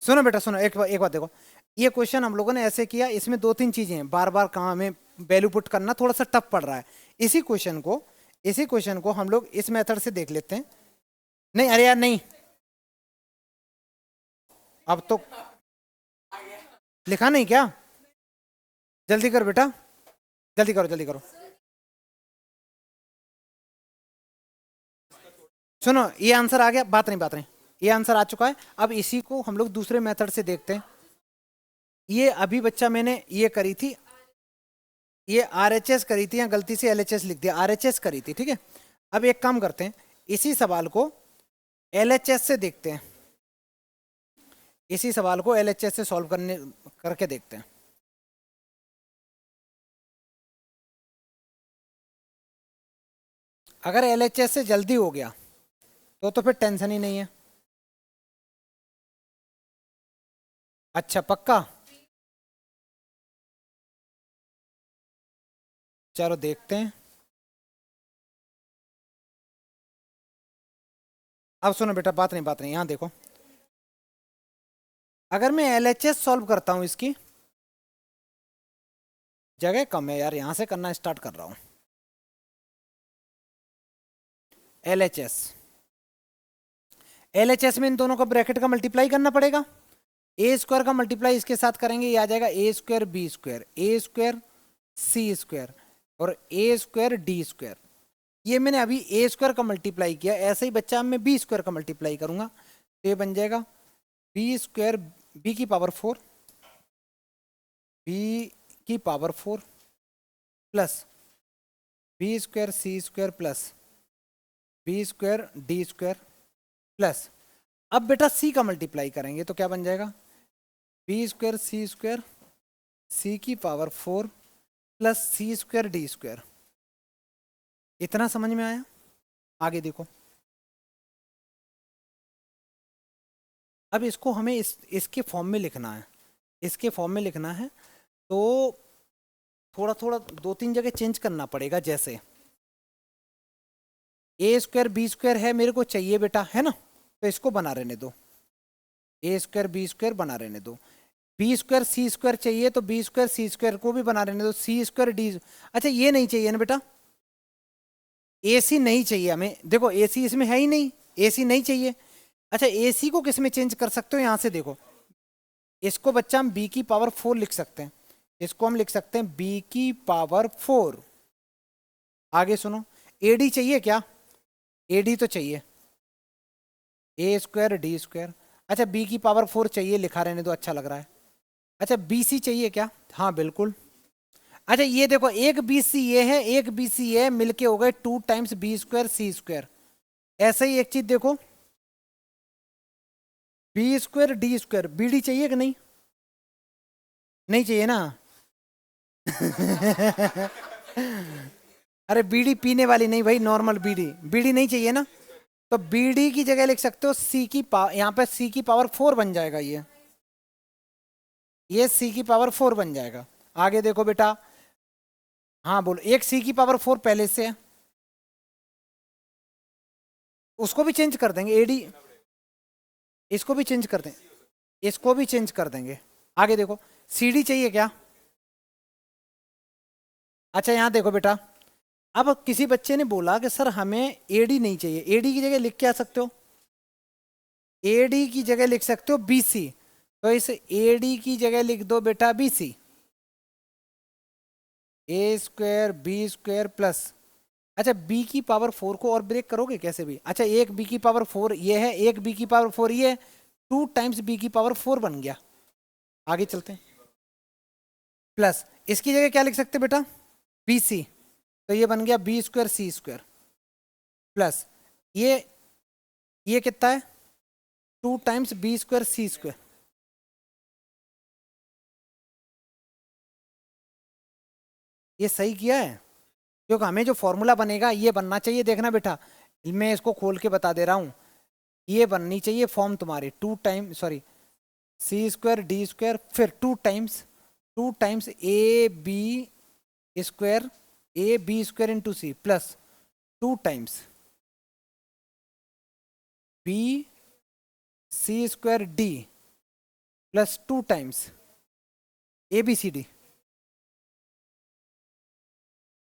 सुनो बेटा सुनो, एक बात देखो, ये क्वेश्चन हम लोगों ने ऐसे किया, इसमें 2-3 चीजें हैं, बार बार कहाँ हमें वैल्यू पुट करना थोड़ा सा टफ पड़ रहा है। इसी क्वेश्चन को हम लोग इस मेथड से देख लेते हैं। नहीं अरे यार नहीं, अब तो लिखा नहीं क्या, जल्दी कर बेटा, जल्दी करो जल्दी करो। सुनो ये आंसर आ गया, बात नहीं, ये आंसर आ चुका है। अब इसी को हम लोग दूसरे मेथड से देखते हैं। ये अभी बच्चा मैंने ये करी थी, ये आरएचएस करी थी, या गलती से एलएचएस लिख दिया, आरएचएस करी थी, ठीक है। अब एक काम करते हैं, इसी सवाल को एलएचएस से देखते हैं, इसी सवाल को एलएचएस से सॉल्व करके देखते हैं। अगर एलएचएस से जल्दी हो गया तो फिर टेंशन ही नहीं है। अच्छा पक्का, चलो देखते हैं। अब सुनो बेटा, बात नहीं, यहां देखो, अगर मैं एलएचएस सॉल्व करता हूं, इसकी जगह कम है यार, यहां से करना स्टार्ट कर रहा हूं। एलएचएस में इन दोनों का ब्रैकेट का मल्टीप्लाई करना पड़ेगा, ए स्क्वायर का मल्टीप्लाई इसके साथ करेंगे, ये आ जाएगा A square B square, A square C square, और ए स्क्वायर डी स्क्वायर। ये मैंने अभी ए स्क्वायर का मल्टीप्लाई किया, ऐसे ही बच्चा मैं बी स्क्वायर का मल्टीप्लाई करूंगा तो ये बन जाएगा बी स्क्वायर बी की पावर 4, बी की power 4 plus B square C square plus B square D square plus, अब बेटा सी का मल्टीप्लाई करेंगे तो क्या बन जाएगा बी स्क्वायर सी की power 4 plus C square D square. इतना समझ में आया? आगे देखो, अब इसको हमें इसके फॉर्म में लिखना है, इसके फॉर्म में लिखना है तो थोड़ा थोड़ा 2-3 जगह चेंज करना पड़ेगा। जैसे ए स्क्वायर बी स्क्वायर है मेरे को चाहिए बेटा, है ना, तो इसको बना रहने दो, ए स्क्वायर बी स्क्वायर बना रहने दो। बी स्क्वायर सी स्क्वायर चाहिए तो बी स्क्वायर सी स्क्वायर को भी बना रहने दो, सी स्क्वायर डी। अच्छा ये नहीं चाहिए ना बेटा, ए सी नहीं चाहिए हमें, देखो ए सी इसमें है ही नहीं, ए सी नहीं चाहिए। अच्छा ए सी को किस में चेंज कर सकते हो, यहां से देखो, इसको बच्चा हम बी की पावर 4 लिख सकते हैं, इसको हम लिख सकते हैं बी की पावर 4। आगे सुनो, एडी चाहिए क्या, एडी तो चाहिए, ए स्क्वायर डी स्क्वायर। अच्छा बी की पावर 4 चाहिए, लिखा रहने दो, अच्छा लग रहा है। अच्छा बी सी चाहिए क्या, हाँ बिल्कुल। अच्छा ये देखो, एक बी सी ये है, एक बी सी ये, मिलके हो गए 2 times B square C square. ऐसे ही एक चीज देखो, B square D square, B D चाहिए कि नहीं, नहीं चाहिए ना अरे बीड़ी पीने वाली नहीं भाई, नॉर्मल बीड़ी, बीड़ी नहीं चाहिए ना, तो बीडी की जगह लिख सकते हो सी की पावर, यहाँ पे सी की पावर 4 बन जाएगा, ये सी की पावर 4 बन जाएगा। आगे देखो बेटा, हाँ बोलो, एक सी की पावर 4 पहले से है, उसको भी चेंज कर देंगे, एडी, इसको भी चेंज कर देंगे, इसको भी चेंज कर देंगे। आगे देखो, सी डी चाहिए क्या, अच्छा यहाँ देखो बेटा, अब किसी बच्चे ने बोला कि सर हमें एडी नहीं चाहिए, एडी की जगह लिख के आ सकते हो, एडी की जगह लिख सकते हो बीसी, तो इस एडी की जगह लिख दो बेटा बीसी, ए स्क्वायर बी स्क्वायर प्लस, अच्छा बी की पावर 4 को और ब्रेक करोगे कैसे भी, अच्छा एक बी की पावर 4 ये है, एक बी की पावर 4 ये है, 2 टाइम्स बी की पावर 4 बन गया। आगे चलते हैं, प्लस इसकी जगह क्या लिख सकते बेटा बी सी, तो ये बन गया B square C square plus ये कितना है 2 times B square C square. ये सही किया है, क्योंकि हमें जो फॉर्मूला बनेगा ये बनना चाहिए, देखना बेटा मैं इसको खोल के बता दे रहा हूं, ये बननी चाहिए फॉर्म तुम्हारी 2 time sorry C square D square फिर 2 times A B square, A B square into C plus 2 times B C square D plus 2 times A B C D.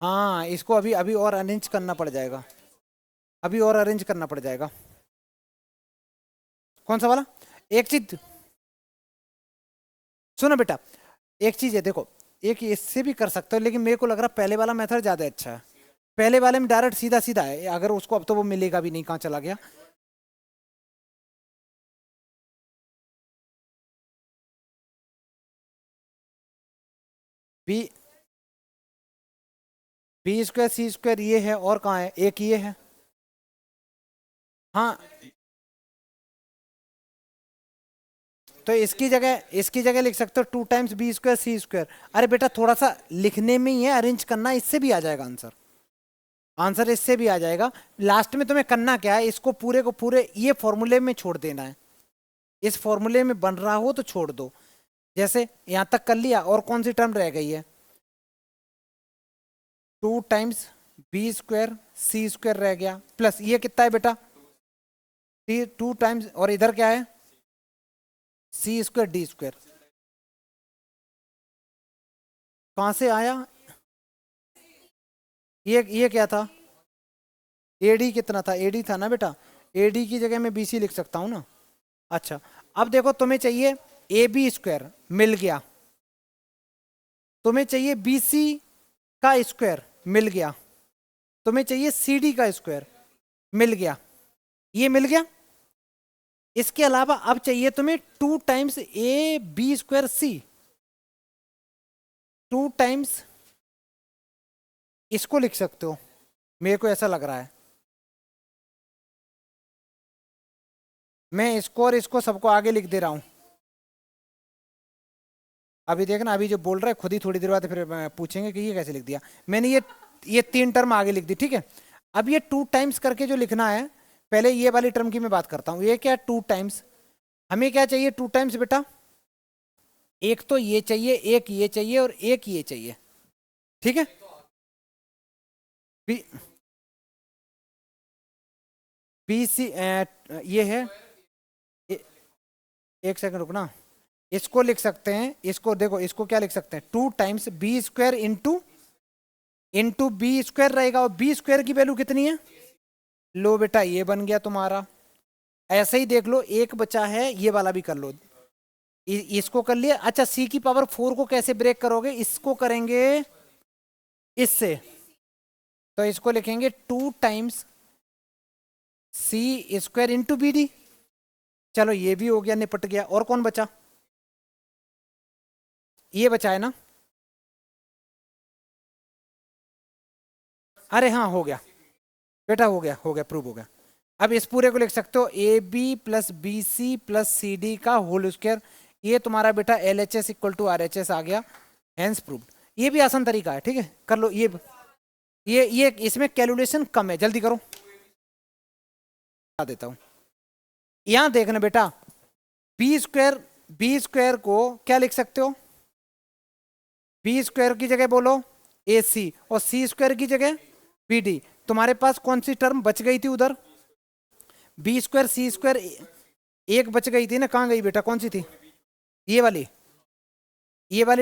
हाँ इसको अभी अभी और अरेंज करना पड़ जाएगा, अभी और अरेंज करना पड़ जाएगा। कौन सा वाला, एक चीज सुनो बेटा, एक चीज है देखो, एक इससे भी कर सकते हो, लेकिन मेरे को लग रहा पहले वाला मेथड ज्यादा अच्छा है, पहले वाले में डायरेक्ट सीधा सीधा है, अगर उसको अब तो वो मिलेगा भी नहीं, कहाँ चला गया। B B square C square ये है, और कहाँ है, एक ये है, हाँ तो इसकी जगह लिख सकते हो 2 times B square C square. अरे बेटा थोड़ा सा लिखने में ही है, अरेंज करना, इससे भी आ जाएगा आंसर, आंसर इससे भी आ जाएगा। लास्ट में तुम्हें करना क्या है, इसको पूरे को पूरे ये फॉर्मूले में छोड़ देना है, इस फॉर्मूले में बन रहा हो तो छोड़ दो, जैसे यहां तक कर लिया, और कौन सी टर्म रह गई है 2 times B square C square रह गया, प्लस ये कितना है बेटा 2 टाइम्स, और इधर क्या है सी स्क्वायर डी स्क्वायर। कहां से आया, ये क्या था, एडी कितना था, एडी था ना बेटा, एडी की जगह मैं बीसी लिख सकता हूं ना। अच्छा अब देखो, तुम्हें चाहिए ए बी स्क्वायर, मिल गया, तुम्हें चाहिए बीसी का स्क्वायर, मिल गया। तुम्हें चाहिए सी डी का स्क्वायर, मिल गया, ये मिल गया। इसके अलावा अब चाहिए तुम्हें 2 times A B square C, 2 times, इसको लिख सकते हो, मेरे को ऐसा लग रहा है। मैं इसको और इसको सबको आगे लिख दे रहा हूं। अभी देखना, अभी जो बोल रहा है खुद ही थोड़ी देर बाद फिर पूछेंगे कि ये कैसे लिख दिया। मैंने ये 3 टर्म आगे लिख दी, ठीक है। अब ये 2 टाइम्स करके जो लिखना है, पहले ये वाली टर्म की मैं बात करता हूं। ये क्या 2 टाइम्स, हमें क्या चाहिए 2 टाइम्स बेटा, एक तो ये चाहिए, एक ये चाहिए और एक ये चाहिए, ठीक है। बी बी सी ये है, ए, एक सेकंड रुकना, इसको लिख सकते हैं, इसको देखो, इसको क्या लिख सकते हैं, 2 times B square into B square रहेगा, और बी स्क्वायर की वैल्यू कितनी है, लो बेटा ये बन गया तुम्हारा। ऐसे ही देख लो, एक बचा है, ये वाला भी कर लो, इसको कर लिया। अच्छा, सी की पावर 4 को कैसे ब्रेक करोगे, इसको करेंगे इससे, तो इसको लिखेंगे 2 times C square into B D. चलो ये भी हो गया, निपट गया। और कौन बचा, ये बचा है ना, अरे हाँ हो गया बेटा, हो गया, प्रूव हो गया। अब इस पूरे को लिख सकते हो A B plus B C plus C D का होल स्क्वायर, ये तुम्हारा बेटा L H S equal to R H S आ गया, हैंस प्रूव्ड। ये भी आसान तरीका है, ठीक है, कर लो। ये इसमें कैलकुलेशन कम है, जल्दी करो, बता देता हूं। यहां देखना बेटा, बी स्क्वायर को क्या लिख सकते हो, बी स्क्वायर की जगह बोलो ए सी, और सी स्क्वायर की जगह बी डी। तुम्हारे पास कौन सी टर्म बच गई थी उधर, बी स्क्वायर सी स्क्वायर, एक बच गई थी ना, कहां गई बेटा, कौन सी थी, ये वाली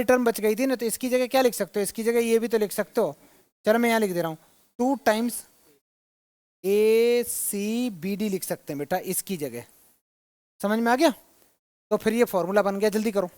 टर्म बच गई थी ना, तो इसकी जगह क्या लिख सकते हो, इसकी जगह ये भी तो लिख सकते हो। चलो मैं यहां लिख दे रहा हूं, 2 टाइम्स ए सी बी डी लिख सकते हैं बेटा इसकी जगह, समझ में आ गया। तो फिर ये फॉर्मूला बन गया, जल्दी करो।